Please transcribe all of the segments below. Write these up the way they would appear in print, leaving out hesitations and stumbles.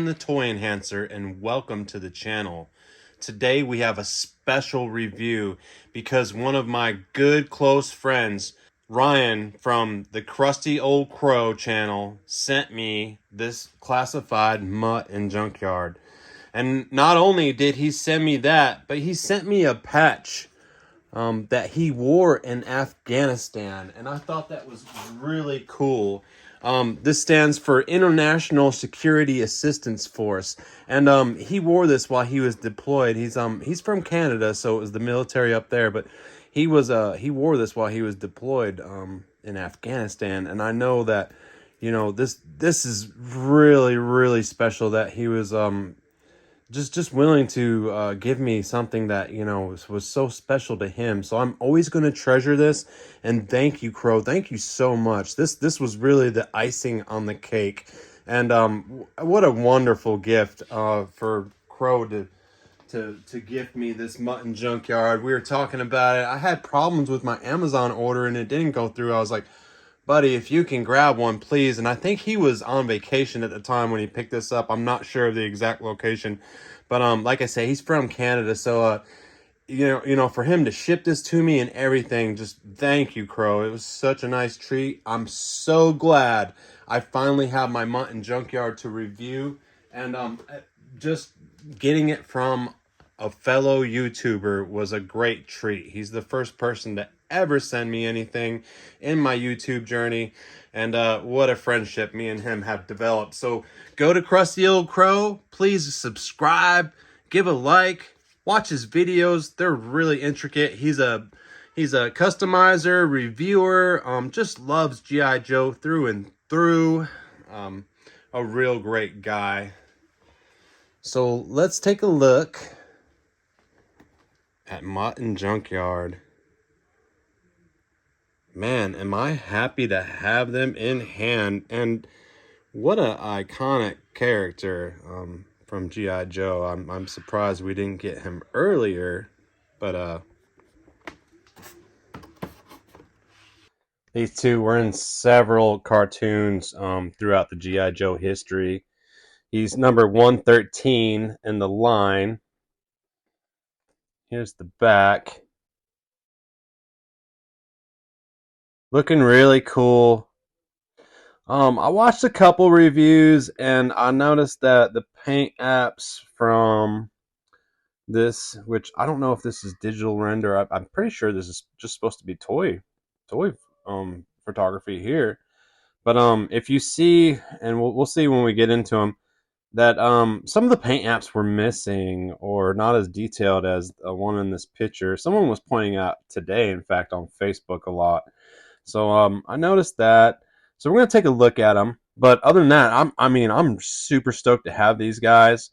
Aaron the Toy Enhancer, and welcome to the channel. Today we have a special review because one of my good close friends, Ryan from the Crusty Old Crow channel, sent me this classified Mutt and Junkyard. And not only did he send me that, but he sent me a patch that he wore in Afghanistan, and I thought that was really cool. This stands for International Security Assistance Force, and he wore this while he was deployed. He's from Canada, so it was the military up there, but he wore this while he was deployed in Afghanistan, and I know that this is really special that he was just willing to give me something that was so special to him. So I'm always going to treasure this, and thank you, Crow. Thank you so much. This was really the icing on the cake, and what a wonderful gift for Crow to gift me this Mutton Junkyard. We were talking about it. I had problems with my Amazon order and it didn't go through. I was like, buddy, if you can grab one, please. And I think he was on vacation at the time when he picked this up. I'm not sure of the exact location, but like I say, he's from Canada, so for him to ship this to me and everything, just thank you, Crow. It was such a nice treat. I'm so glad I finally have my Mutton Junkyard to review, and just getting it from a fellow YouTuber was a great treat. He's the first person to ever send me anything in my YouTube journey, and what a friendship me and him have developed. So go to Crusty Old Crow, please subscribe, give a like, watch his videos. They're really intricate. He's a customizer, reviewer, just loves G.I. Joe through and through. A real great guy. So let's take a look at Mutt and Junkyard. Man, am I happy to have them in hand. And what a iconic character from G.I. Joe. I'm surprised we didn't get him earlier, but these two were in several cartoons throughout the G.I. Joe history. He's number 113 in the line. Here's the back. Looking really cool. I watched a couple reviews and I noticed that the paint apps from this, which I don't know if this is digital render. I'm pretty sure this is just supposed to be toy photography here. But if you see, and we'll see when we get into them, that some of the paint apps were missing or not as detailed as the one in this picture. Someone was pointing out today, in fact, on Facebook a lot. So I noticed that. So we're going to take a look at them. But other than that, I'm super stoked to have these guys.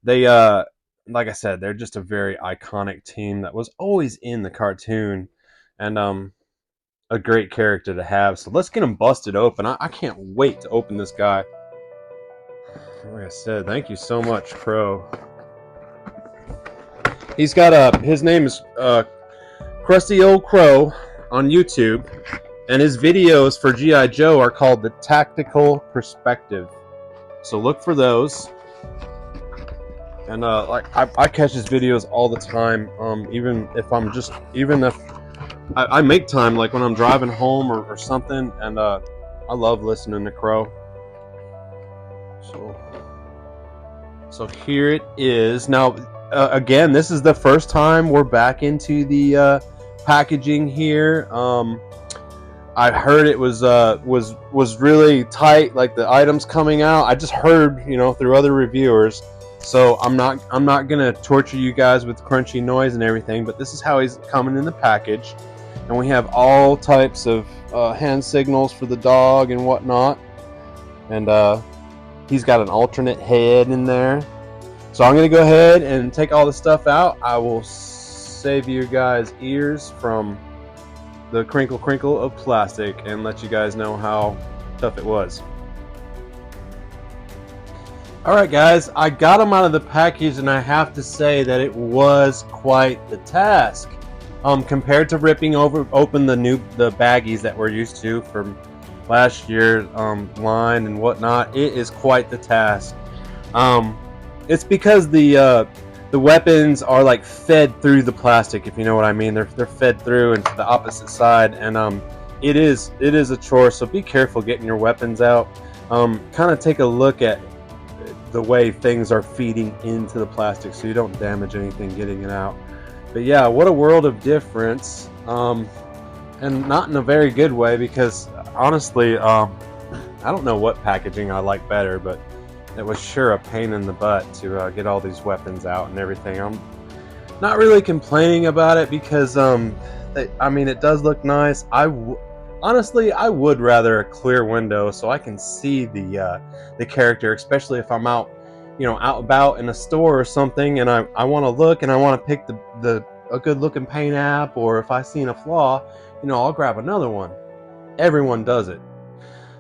They, like I said, they're just a very iconic team that was always in the cartoon, and a great character to have. So let's get them busted open. I can't wait to open this guy. Like I said, thank you so much, Crow. He's got his name is Crusty Old Crow on YouTube, and his videos for G.I. Joe are called The Tactical Perspective. So look for those. And like I catch his videos all the time. Even if I make time, like when I'm driving home or something, and I love listening to Crow. So here it is. Now, again, this is the first time we're back into the packaging here. I heard it was really tight, like the items coming out. I just heard, through other reviewers. So I'm not gonna torture you guys with crunchy noise and everything, but this is how he's coming in the package. And we have all types of hand signals for the dog and whatnot. And he's got an alternate head in there. So I'm going to go ahead and take all the stuff out. I will save you guys ears from the crinkle of plastic and let you guys know how tough it was. Alright guys, I got them out of the package, and I have to say that it was quite the task. Compared to ripping open the baggies that we're used to from last year's line and whatnot, it is quite the task. Um, it's because the weapons are like fed through the plastic, if you know what I mean. They're fed through into the opposite side, and it is a chore. So be careful getting your weapons out. Kind of take a look at the way things are feeding into the plastic, so you don't damage anything getting it out. But yeah, what a world of difference. And not in a very good way, because honestly, I don't know what packaging I like better, but it was sure a pain in the butt to get all these weapons out and everything. I'm not really complaining about it because, I mean, it does look nice. Honestly, I would rather a clear window so I can see the character, especially if I'm out, out about in a store or something, and I want to look and I want to pick a good looking paint app, or if I seen a flaw, I'll grab another one. Everyone does it.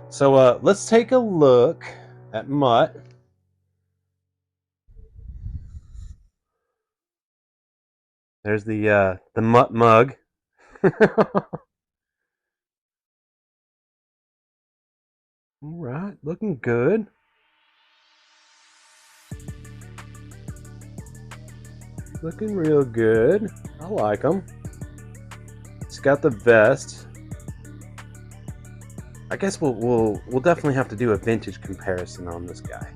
So let's take a look at Mutt. There's the Mutt mug. All right, looking good. Looking real good. I like him. He's got the vest. I guess we'll definitely have to do a vintage comparison on this guy,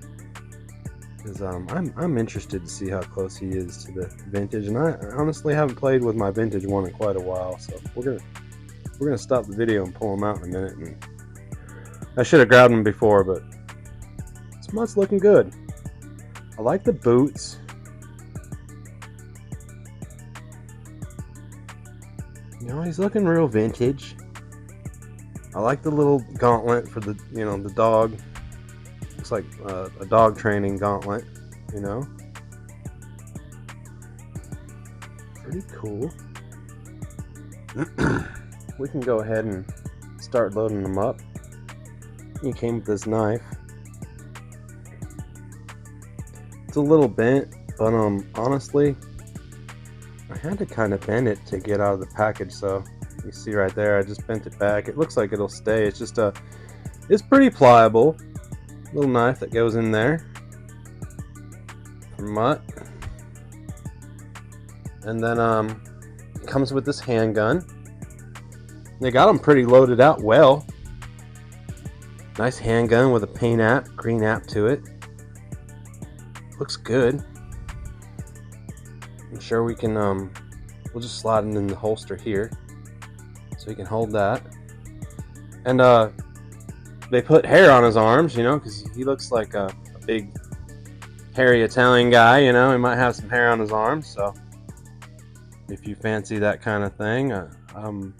because I'm interested to see how close he is to the vintage, and I honestly haven't played with my vintage one in quite a while. So we're gonna stop the video and pull him out in a minute. And I should have grabbed him before, but this Mutt's looking good. I like the boots. He's looking real vintage. I like the little gauntlet for the the dog. Looks like a dog training gauntlet. Pretty cool. We can go ahead and start loading them up. He came with this knife. It's a little bent, but honestly, I had to kind of bend it to get out of the package. So you see right there, I just bent it back. It looks like it'll stay. It's just it's pretty pliable. Little knife that goes in there for Mutt. And then it comes with this handgun. They got them pretty loaded out well. Nice handgun with a paint app, green app to it. Looks good. I'm sure we can we'll just slide it in the holster here so he can hold that. And they put hair on his arms, because he looks like a big hairy Italian guy. He might have some hair on his arms. So if you fancy that kind of thing, I'm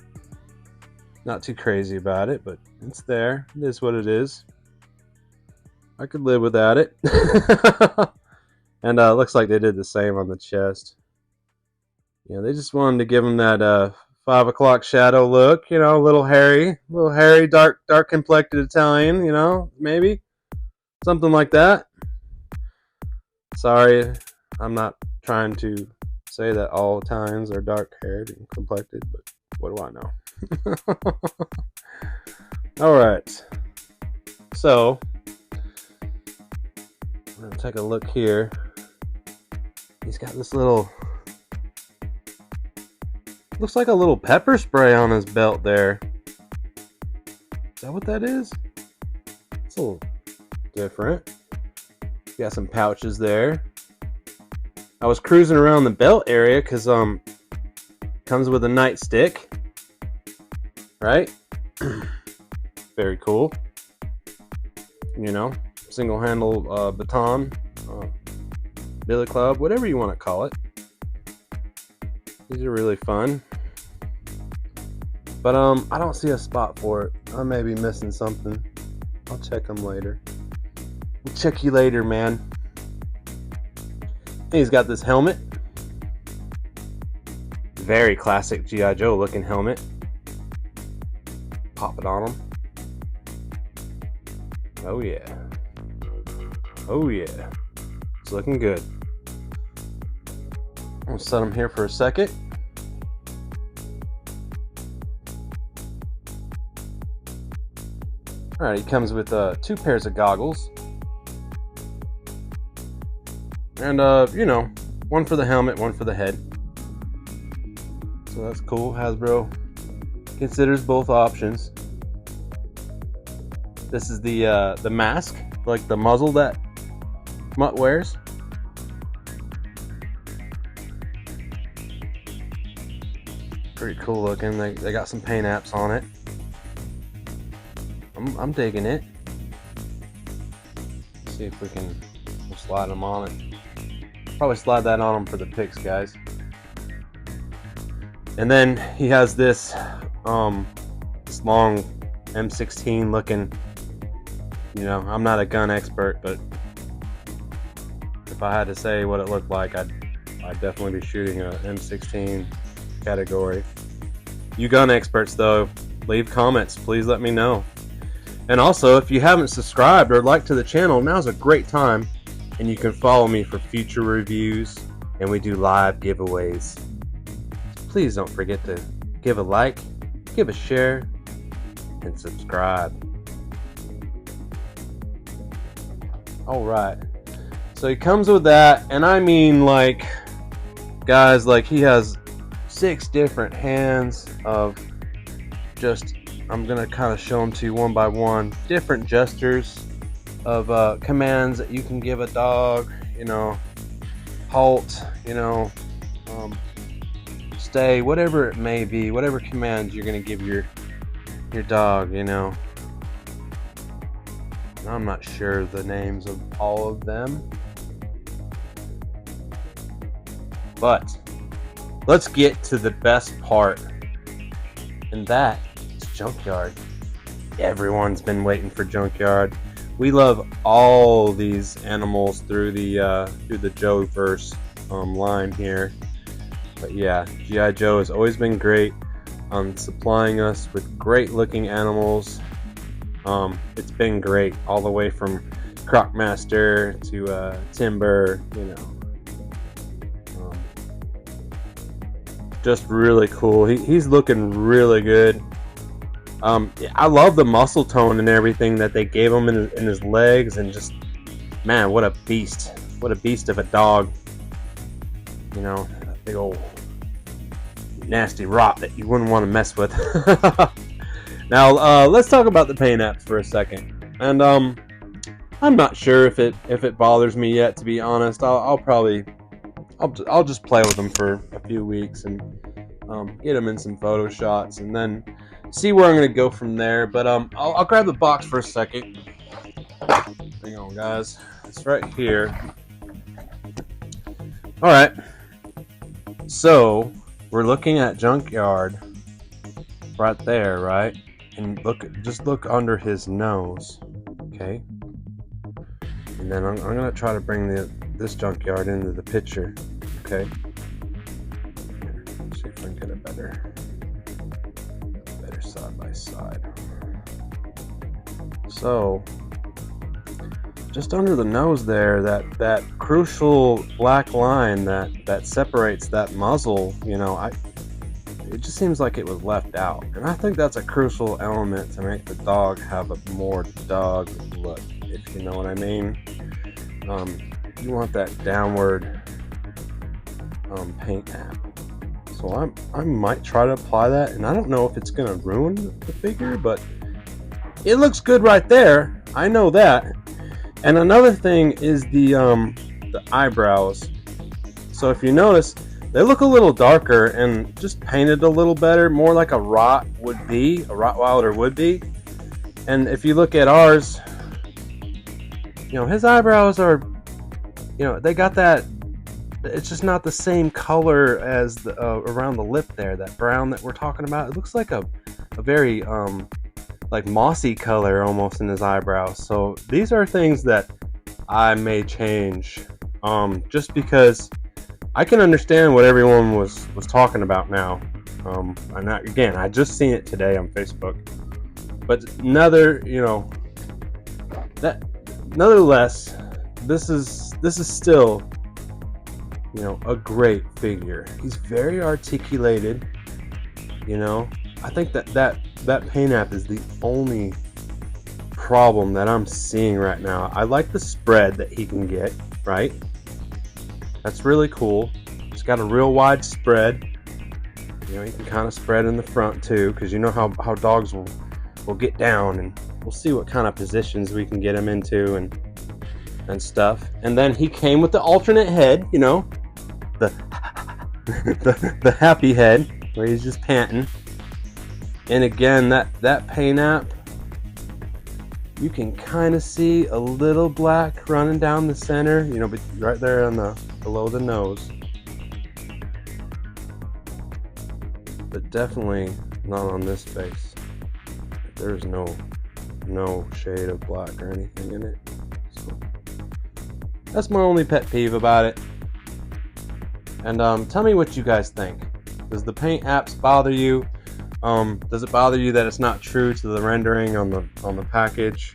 not too crazy about it, but it's there. It is what it is. I could live without it. And looks like they did the same on the chest. They just wanted to give him that 5 o'clock shadow look. A little hairy, dark complected Italian. Maybe something like that. Sorry, I'm not trying to say that all Italians are dark haired and complected, but what do I know? All right, so I'm gonna take a look here. He's got this little, looks like a little pepper spray on his belt there. Is that what that is? It's a little different. Got some pouches there. I was cruising around the belt area because comes with a nightstick, right? Very cool. Single handle baton, billy club, whatever you want to call it. These are really fun. But I don't see a spot for it. I may be missing something. I'll check them later. We'll check you later, man. He's got this helmet. Very classic G.I. Joe looking helmet. Pop it on him. Oh yeah. Oh yeah. It's looking good. I'll set him here for a second. Alright, he comes with 2 pairs of goggles. And you know, one for the helmet, one for the head. So that's cool. Hasbro considers both options. This is the mask, like the muzzle that Mutt wears. Pretty cool looking. They got some paint apps on it. I'm digging it. Let's see if we'll slide them on it. Probably slide that on them for the pics, guys. And then he has this this long M16 looking. You know, I'm not a gun expert, but if I had to say what it looked like, I'd definitely be shooting a M16 category. You gun experts, though, leave comments. Please let me know. And also, if you haven't subscribed or liked to the channel, now's a great time, and you can follow me for future reviews, and we do live giveaways. Please don't forget to give a like, give a share, and subscribe. Alright, so he comes with that, and I mean, like, guys, like, he has 6 different hands of just, I'm gonna kind of show them to you one by one, different gestures of commands that you can give a dog, you know, halt, you know, stay, whatever it may be, whatever commands you're gonna give your dog, you know. I'm not sure the names of all of them, but let's get to the best part, and that is Junkyard. Everyone's been waiting for Junkyard. We love all these animals through the Joe-verse line here, but yeah, G.I. Joe has always been great on supplying us with great looking animals. It's been great all the way from Crocmaster to Timber, you know. Just really cool. He's looking really good. I love the muscle tone and everything that they gave him in his legs, and just, man, what a beast. What a beast of a dog. You know, that big old nasty rot that you wouldn't want to mess with. Now, let's talk about the paint apps for a second. And I'm not sure if it bothers me yet, to be honest. I'll just play with them for a few weeks and get them in some photo shots, and then see where I'm gonna go from there. But I'll grab the box for a second. Hang on, guys. It's right here. All right. So we're looking at Junkyard right there, right? And just look under his nose, okay? And then I'm gonna try to bring this Junkyard into the picture, okay? Let's see if I can get a better side by side. So, just under the nose there, that crucial black line that separates that muzzle, you know, it just seems like it was left out, and I think that's a crucial element to make the dog have a more dog look, if you know what I mean. You want that downward paint app. So I might try to apply that, and I don't know if it's gonna ruin the figure, but it looks good right there. I know that. And another thing is the eyebrows. So if you notice, they look a little darker and just painted a little better, more like a Rottweiler would be. And if you look at ours, you know, his eyebrows are, you know, they got that, it's just not the same color as the, around the lip there, that brown that we're talking about. It looks like a very, like mossy color almost in his eyebrows. So these are things that I may change, just because I can understand what everyone was talking about now. And I just seen it today on Facebook. But nonetheless, this is still, you know, a great figure. He's very articulated. You know, I think that paint app is the only problem that I'm seeing right now. I like the spread that he can get, right? That's really cool. It's got a real wide spread. You know, you can kind of spread in the front too, because you know how dogs will get down, and we'll see what kind of positions we can get him into and stuff. And then he came with the alternate head, you know, the the happy head where he's just panting. And again, that paint app, you can kind of see a little black running down the center, you know, but right there on below the nose. But definitely not on this face. There's no shade of black or anything in it. So that's my only pet peeve about it. And tell me what you guys think. Does the paint apps bother you? Does it bother you that it's not true to the rendering on the package?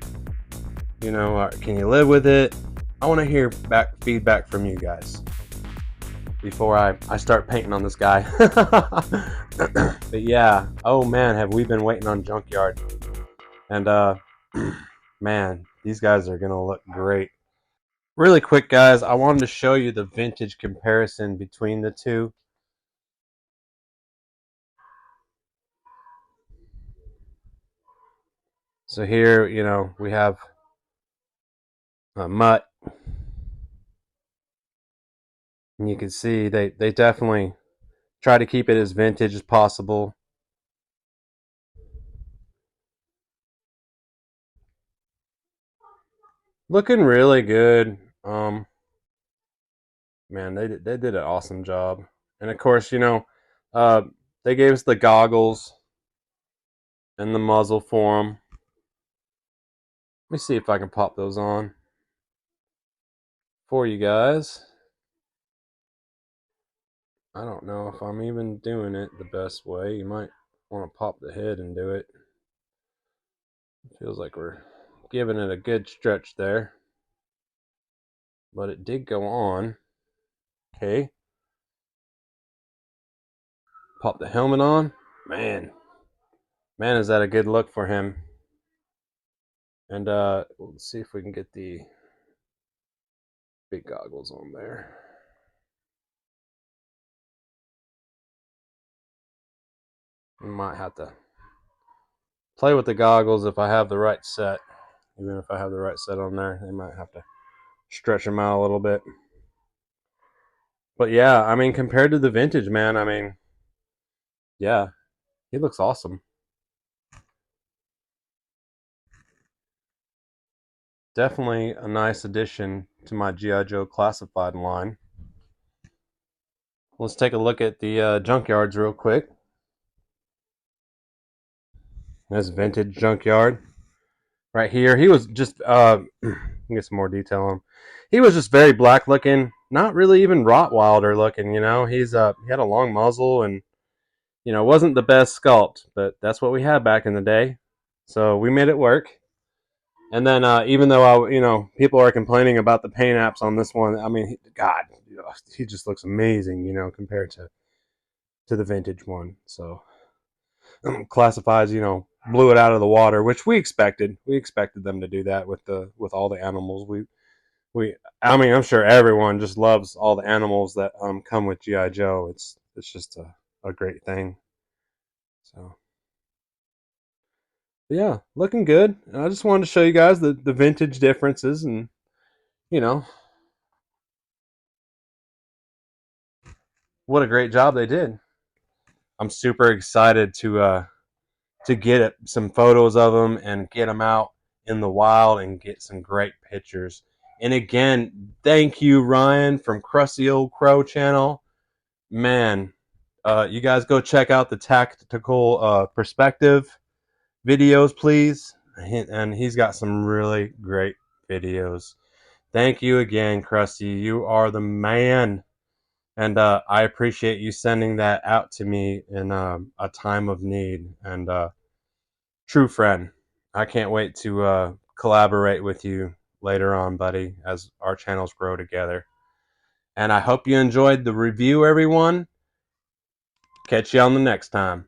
You know, can you live with it? I want to hear feedback from you guys before I start painting on this guy. But yeah, oh man, have we been waiting on Junkyard. And man, these guys are gonna look great. Really quick, guys, I wanted to show you the vintage comparison between the two. So here, you know, we have Mutt, and you can see they definitely try to keep it as vintage as possible. Looking really good. Man, they did an awesome job. And of course, you know, uh, they gave us the goggles and the muzzle for them. Let me see if I can pop those on for you guys. I don't know if I'm even doing it the best way. You might want to pop the head and do it. Feels like we're giving it a good stretch there. But it did go on. Okay. Pop the helmet on. Man, is that a good look for him. And let's see if we can get the big goggles on there. We might have to play with the goggles if I have the right set. Even if I have the right set on there, they might have to stretch them out a little bit. But yeah, I mean, compared to the vintage, man, I mean, yeah, he looks awesome. Definitely a nice addition to my G.I. Joe classified line. Let's take a look at the Junkyards real quick. That's vintage Junkyard right here. He was just get some more detail on him. He was just very black looking, not really even Rottweiler looking. You know, he had a long muzzle, and you know, wasn't the best sculpt, but that's what we had back in the day, so we made it work. And then even though people are complaining about the paint apps on this one, I mean, God, he just looks amazing, you know, compared to the vintage one. So classifies, you know, blew it out of the water, which we expected. We expected them to do that with all the animals. I mean, I'm sure everyone just loves all the animals that come with GI Joe. It's just a great thing. So yeah, looking good. I just wanted to show you guys the vintage differences, and you know, what a great job they did. I'm super excited to get some photos of them and get them out in the wild and get some great pictures. And again, thank you, Ryan from Crusty Old Crow channel. Man, you guys go check out the tactical perspective videos, please. And he's got some really great videos. Thank you again, Krusty. You are the man. And I appreciate you sending that out to me in a time of need. And true friend. I can't wait to collaborate with you later on, buddy, as our channels grow together. And I hope you enjoyed the review, everyone. Catch you on the next time.